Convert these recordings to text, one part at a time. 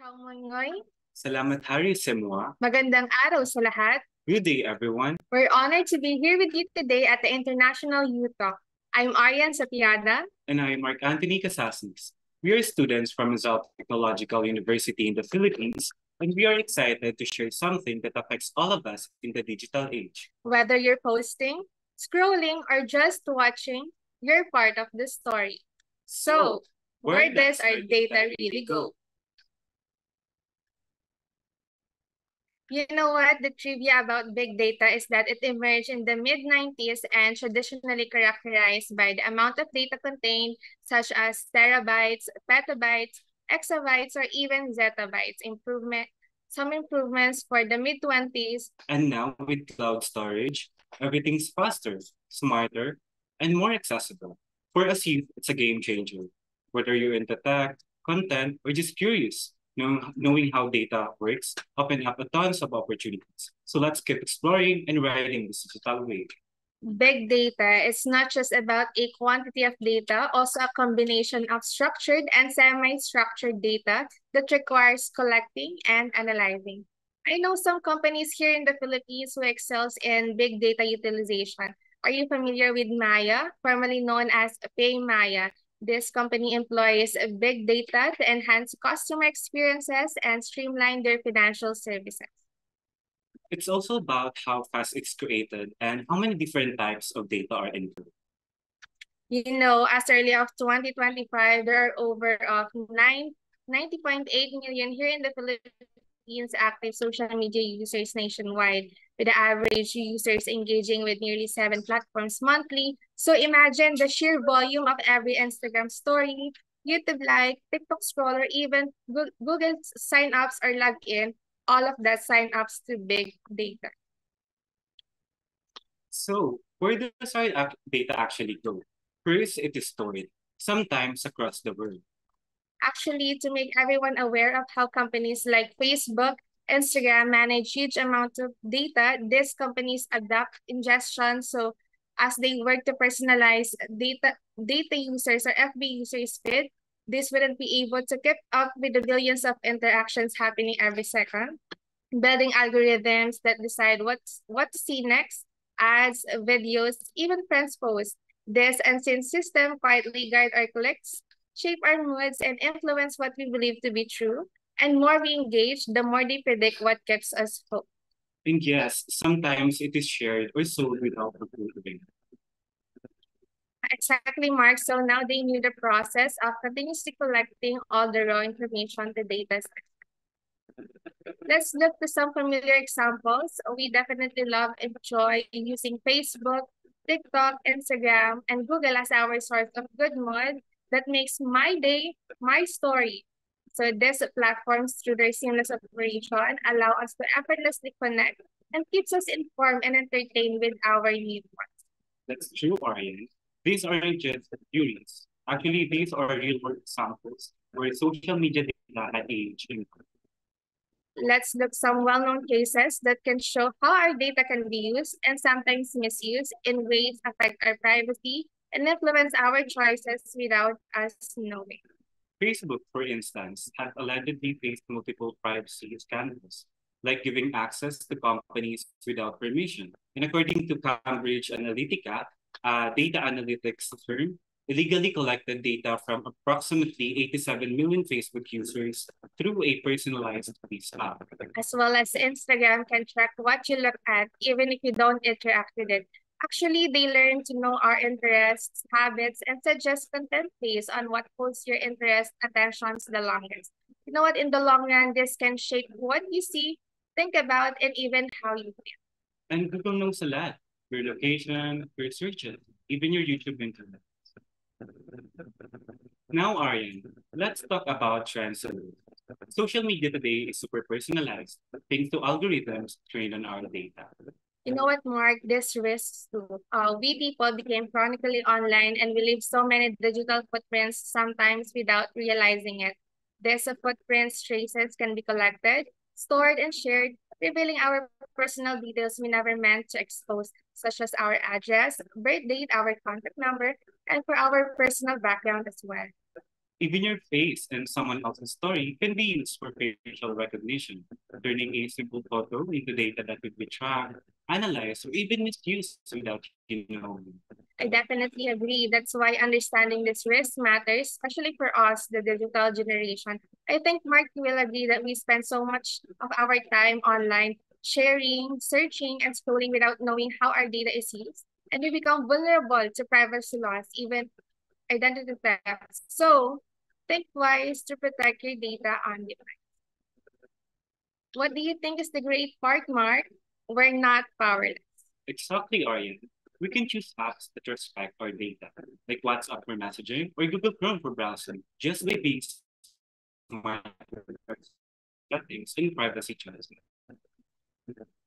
Ciao Mongoy. Salamat hari semua. Magandang araw sa lahat. Good day, everyone. We're honored to be here with you today at the International Youth Talk. I'm Arian Sapiada. And I am Mark Anthony Casasnis. We are students from Rizal Technological University in the Philippines, and we are excited to share something that affects all of us in the digital age. Whether you're posting, scrolling, or just watching, you're part of the story. So, where does our data really go? You know what? The trivia about big data is that it emerged in the mid-90s and traditionally characterized by the amount of data contained, such as terabytes, petabytes, exabytes, or even zettabytes. Some improvements for the mid-20s. And now with cloud storage, everything's faster, smarter, and more accessible. For us youth, it's a game changer. Whether you're into tech, content, or just curious, knowing how data works open up a tons of opportunities. So let's keep exploring and riding this digital wave. Big data is not just about a quantity of data, also a combination of structured and semi-structured data that requires collecting and analyzing. I know some companies here in the Philippines who excels in big data utilization. Are you familiar with Maya, formerly known as PayMaya? This company employs big data to enhance customer experiences and streamline their financial services. It's also about how fast it's created and how many different types of data are included. You know, as early of 2025, there are over of 90.8 million here in the Philippines active social media users nationwide, with the average users engaging with nearly 7 platforms monthly. So imagine the sheer volume of every Instagram story, YouTube like, TikTok scroller, even Google sign-ups or login, all of that sign-ups to big data. So, where does our data actually go? First, it is stored, sometimes across the world. Actually, to make everyone aware of how companies like Facebook, Instagram manage huge amounts of data, these companies adopt ingestion. So as they work to personalize data users or FB users feed, this wouldn't be able to keep up with the billions of interactions happening every second. Building algorithms that decide what to see next, ads, videos, even friends posts. This unseen system quietly guide our clicks, shape our moods, and influence what we believe to be true. And more we engage, the more they predict what keeps us hooked. And yes, sometimes it is shared or sold without approving. Exactly, Mark. So now they knew the process of continuously collecting all the raw information the data. Let's look to some familiar examples. We definitely love and enjoy using Facebook, TikTok, Instagram, and Google as our source of good mood that makes my day my story. So these platforms, through their seamless operation, allow us to effortlessly connect and keeps us informed and entertained with our needs. That's true, Arian. These aren't just theories. Actually, these are real-world examples where social media data had age impact. Let's look some well-known cases that can show how our data can be used and sometimes misused in ways affect our privacy and influence our choices without us knowing. Facebook, for instance, has allegedly faced multiple privacy scandals, like giving access to companies without permission. And according to Cambridge Analytica, a data analytics firm, illegally collected data from approximately 87 million Facebook users through a personalized feed app. As well as Instagram can track what you look at even if you don't interact with it. Actually, they learn to know our interests, habits, and suggest content based on what holds your interest attentions the longest. You know what? In the long run, this can shape what you see, think about, and even how you feel. And Google knows a lot. Your location, your searches, even your YouTube internet. Now, Aryan, let's talk about trends. Social media today is super personalized, thanks to algorithms trained on our data. You know what, Mark? This risks too. We people became chronically online and we leave so many digital footprints sometimes without realizing it. These footprints traces can be collected, stored, and shared, revealing our personal details we never meant to expose, such as our address, birth date, our contact number, and for our personal background as well. Even your face and someone else's story can be used for facial recognition, turning a simple photo into data that could be tracked, analyzed, or even misused without you knowing. I definitely agree. That's why understanding this risk matters, especially for us, the digital generation. I think Mark will agree that we spend so much of our time online sharing, searching, and scrolling without knowing how our data is used. And we become vulnerable to privacy loss, even identity theft. So think twice to protect your data on device. What do you think is the great part, Mark? We're not powerless. Exactly, Aryan. We can choose apps that respect our data, like WhatsApp for messaging or Google Chrome for browsing, just by being smart settings and privacy choices.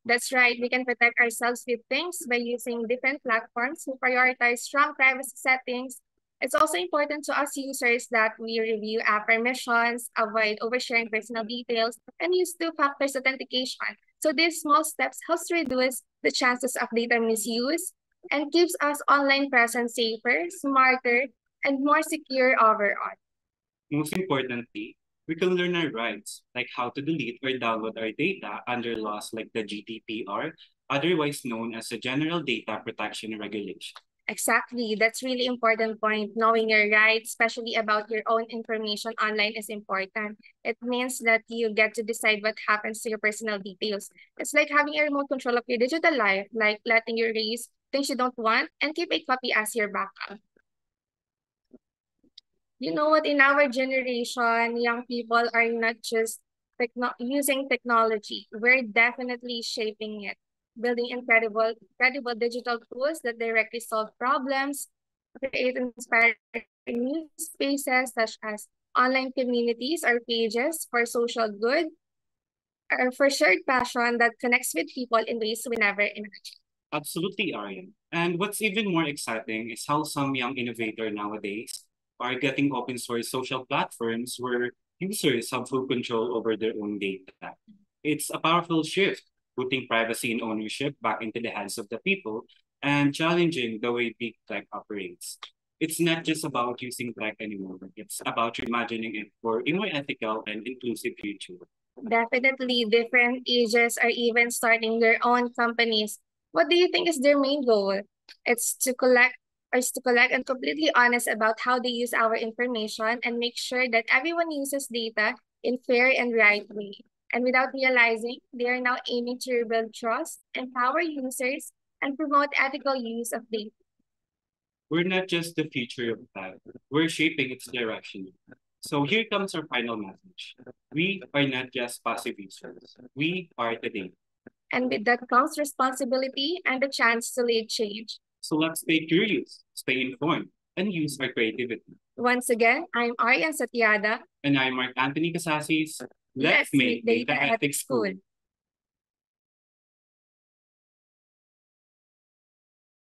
That's right. We can protect ourselves with things by using different platforms who prioritize strong privacy settings. It's also important to us users that we review app permissions, avoid oversharing personal details, and use two-factor authentication. So these small steps helps reduce the chances of data misuse and keeps us online presence safer, smarter, and more secure overall. Most importantly, we can learn our rights, like how to delete or download our data under laws like the GDPR, otherwise known as the General Data Protection Regulation. Exactly. That's really important point. Knowing your rights, especially about your own information online is important. It means that you get to decide what happens to your personal details. It's like having a remote control of your digital life, like letting you erase things you don't want and keep a copy as your backup. You know what? In our generation, young people are not just using technology. We're definitely shaping it, building incredible digital tools that directly solve problems, create inspiring new spaces such as online communities or pages for social good, or for shared passion that connects with people in ways we never imagined. Absolutely, Aryan. And what's even more exciting is how some young innovators nowadays are getting open source social platforms where users have full control over their own data. It's a powerful shift, putting privacy and ownership back into the hands of the people and challenging the way big tech operates. It's not just about using tech anymore. It's about reimagining it for a more ethical and inclusive future. Definitely, different ages are even starting their own companies. What do you think is their main goal? It's to collect and completely honest about how they use our information and make sure that everyone uses data in fair and right way. And without realizing, they are now aiming to rebuild trust, empower users, and promote ethical use of data. We're not just the future of tech, we're shaping its direction. So here comes our final message. We are not just passive users. We are the data. And with that comes responsibility and the chance to lead change. So let's stay curious, stay informed, and use our creativity. Once again, I'm Arian Satyada. And I'm Mark Anthony Casasis. Let's Let's make make data data ethics ethics cool. cool.